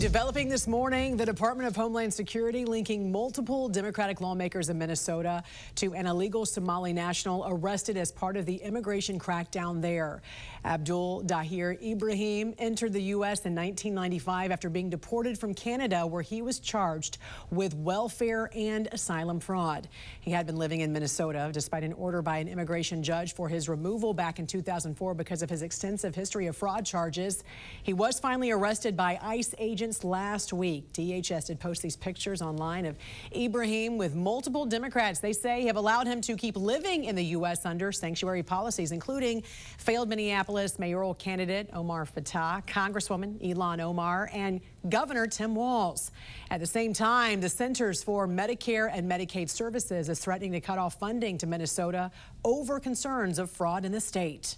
Developing this morning, the Department of Homeland Security linking multiple Democratic lawmakers in Minnesota to an illegal Somali national arrested as part of the immigration crackdown there. Abdul Dahir Ibrahim entered the U.S. in 1995 after being deported from Canada, where he was charged with welfare and asylum fraud. He had been living in Minnesota despite an order by an immigration judge for his removal back in 2004 because of his extensive history of fraud charges. He was finally arrested by ICE agents last week. DHS did post these pictures online of Ibrahim with multiple Democrats they say have allowed him to keep living in the U.S. under sanctuary policies, including failed Minneapolis mayoral candidate Omar Fattah, Congresswoman Ilhan Omar, and Governor Tim Walz. At the same time, the Centers for Medicare and Medicaid Services is threatening to cut off funding to Minnesota over concerns of fraud in the state.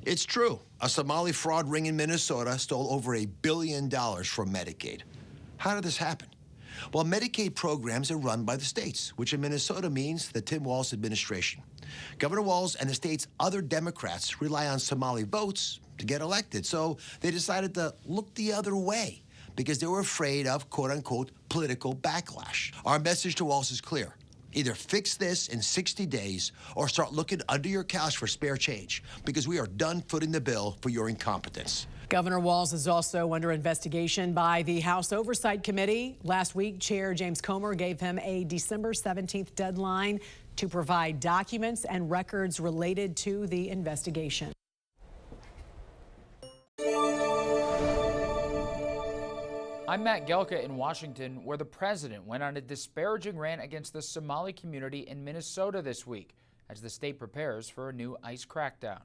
It's true. A Somali fraud ring in Minnesota stole over $1 billion from Medicaid. How did this happen? Well, Medicaid programs are run by the states, which in Minnesota means the Tim Walz administration. Governor Walz and the state's other Democrats rely on Somali votes to get elected, so they decided to look the other way because they were afraid of, quote-unquote, political backlash. Our message to Walz is clear. Either fix this in 60 days or start looking under your couch for spare change, because we are done footing the bill for your incompetence. Governor Walz is also under investigation by the House Oversight Committee. Last week, Chair James Comer gave him a December 17th deadline to provide documents and records related to the investigation. I'm Matt Gelka in Washington, where the president went on a disparaging rant against the Somali community in Minnesota this week as the state prepares for a new ICE crackdown.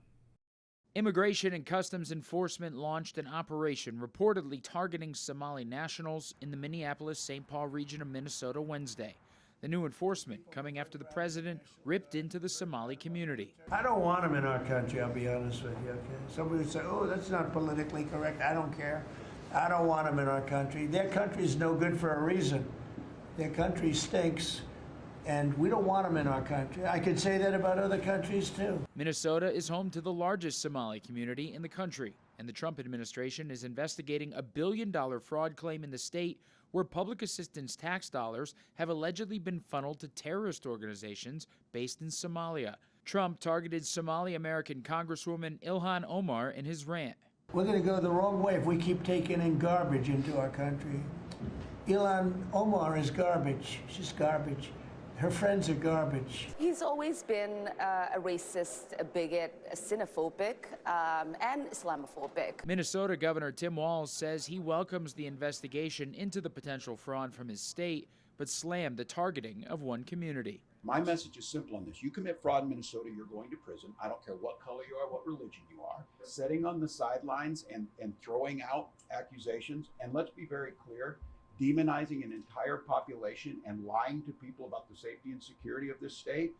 Immigration and Customs Enforcement launched an operation reportedly targeting Somali nationals in the Minneapolis-St. Paul region of Minnesota Wednesday. The new enforcement coming after the president ripped into the Somali community. I don't want them in our country, I'll be honest with you, okay? Somebody would say, oh, that's not politically correct. I don't care. I don't want them in our country. Their country's no good for a reason. Their country stinks, and we don't want them in our country. I could say that about other countries, too. Minnesota is home to the largest Somali community in the country, and the Trump administration is investigating a $1 billion fraud claim in the state where public assistance tax dollars have allegedly been funneled to terrorist organizations based in Somalia. Trump targeted Somali-American Congresswoman Ilhan Omar in his rant. We're going to go the wrong way if we keep taking in garbage into our country. Ilhan Omar is garbage. She's garbage. Her friends are garbage. He's always been a racist, a bigot, a xenophobic, and Islamophobic. Minnesota Governor Tim Walz says he welcomes the investigation into the potential fraud from his state, but slammed the targeting of one community. My message is simple on this. You commit fraud in Minnesota, you're going to prison. I don't care what color you are, what religion you are. Sitting on the sidelines and throwing out accusations, and let's be very clear, demonizing an entire population and lying to people about the safety and security of this state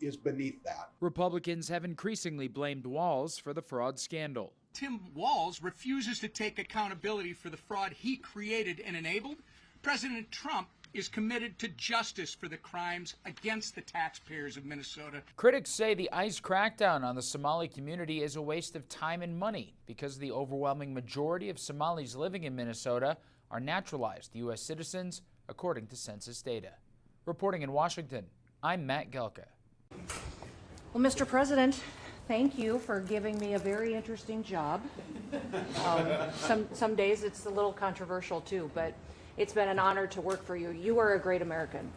is beneath that. Republicans have increasingly blamed Walz for the fraud scandal. Tim Walz refuses to take accountability for the fraud he created and enabled. President Trump is committed to justice for the crimes against the taxpayers of Minnesota. Critics say the ICE crackdown on the Somali community is a waste of time and money because the overwhelming majority of Somalis living in Minnesota are naturalized U.S. citizens, according to census data. Reporting in Washington, I'm Matt Gelka. Well, Mr. President, thank you for giving me a very interesting job. Some days it's a little controversial too, but it's been an honor to work for you. You are a great American.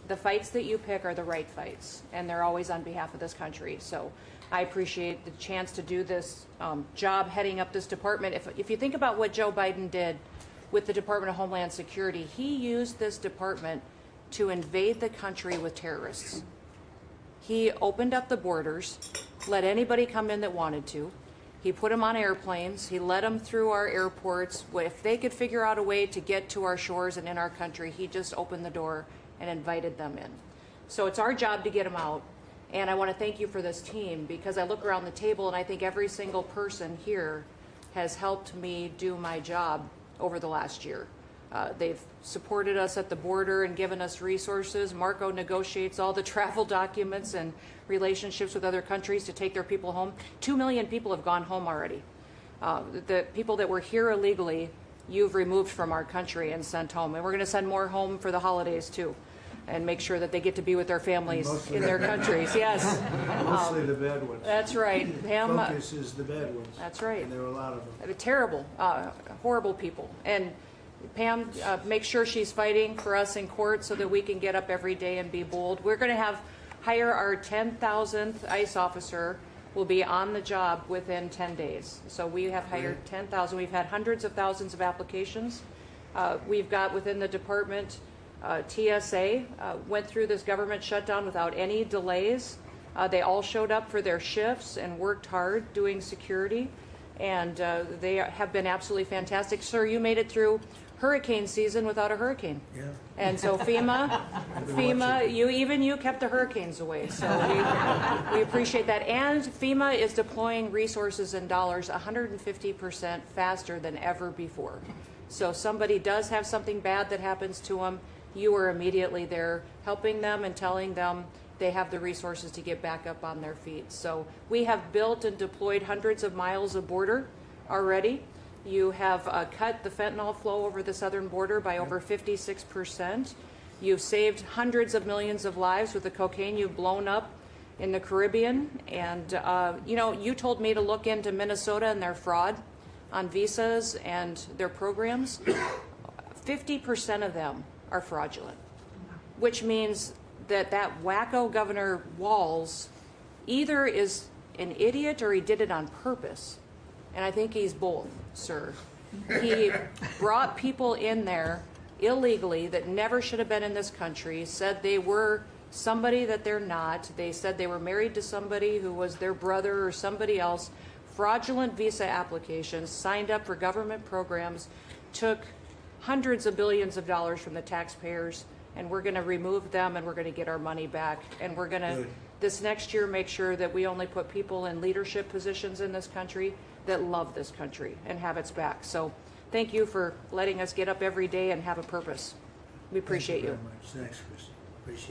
The fights that you pick are the right fights, and they're always on behalf of this country. So I appreciate the chance to do this job heading up this department. If you think about what Joe Biden did with the Department of Homeland Security, he used this department to invade the country with terrorists. He opened up the borders, let anybody come in that wanted to. He put them on airplanes. He let them through our airports. If they could figure out a way to get to our shores and in our country, he just opened the door and invited them in. So it's our job to get them out. And I want to thank you for this team, because I look around the table and I think every single person here has helped me do my job over the last year. They've supported us at the border and given us resources. Marco negotiates all the travel documents and relationships with other countries to take their people home. 2 million people have gone home already. The people that were here illegally you've removed from our country and sent home. And we're going to send more home for the holidays too, and make sure that they get to be with their families in their countries. Yes. Mostly the bad ones. That's right. Pam, Focus is the bad ones. that's right. And there are a lot of them. Terrible, horrible people. And Pam, make sure she's fighting for us in court so that we can get up every day and be bold. We're going to hire our 10,000th ICE officer. Will be on the job within 10 days. So we have hired 10,000. We've had hundreds of thousands of applications. We've got within the department, TSA went through this government shutdown without any delays. They all showed up for their shifts and worked hard doing security. And they have been absolutely fantastic. Sir, you made it through hurricane season without a hurricane. Yeah. And so FEMA, you kept the hurricanes away. So we appreciate that. And FEMA is deploying resources and dollars 150% faster than ever before. So somebody does have something bad that happens to them, you are immediately there helping them and telling them they have the resources to get back up on their feet. So we have built and deployed hundreds of miles of border already. You have cut the fentanyl flow over the southern border by over 56%. You've saved hundreds of millions of lives with the cocaine you've blown up in the Caribbean. And, you told me to look into Minnesota and their fraud on visas and their programs. 50% of them are fraudulent, which means that wacko Governor Walz either is an idiot or he did it on purpose. And I think he's both, sir. He brought people in there illegally that never should have been in this country, said they were somebody that they're not. They said they were married to somebody who was their brother or somebody else. Fraudulent visa applications, signed up for government programs, took hundreds of billions of dollars from the taxpayers, and we're going to remove them and we're going to get our money back. And we're going to, this next year, make sure that we only put people in leadership positions in this country that love this country and have its back. So thank you for letting us get up every day and have a purpose. We appreciate you. Thank you very much. Thanks, Chris.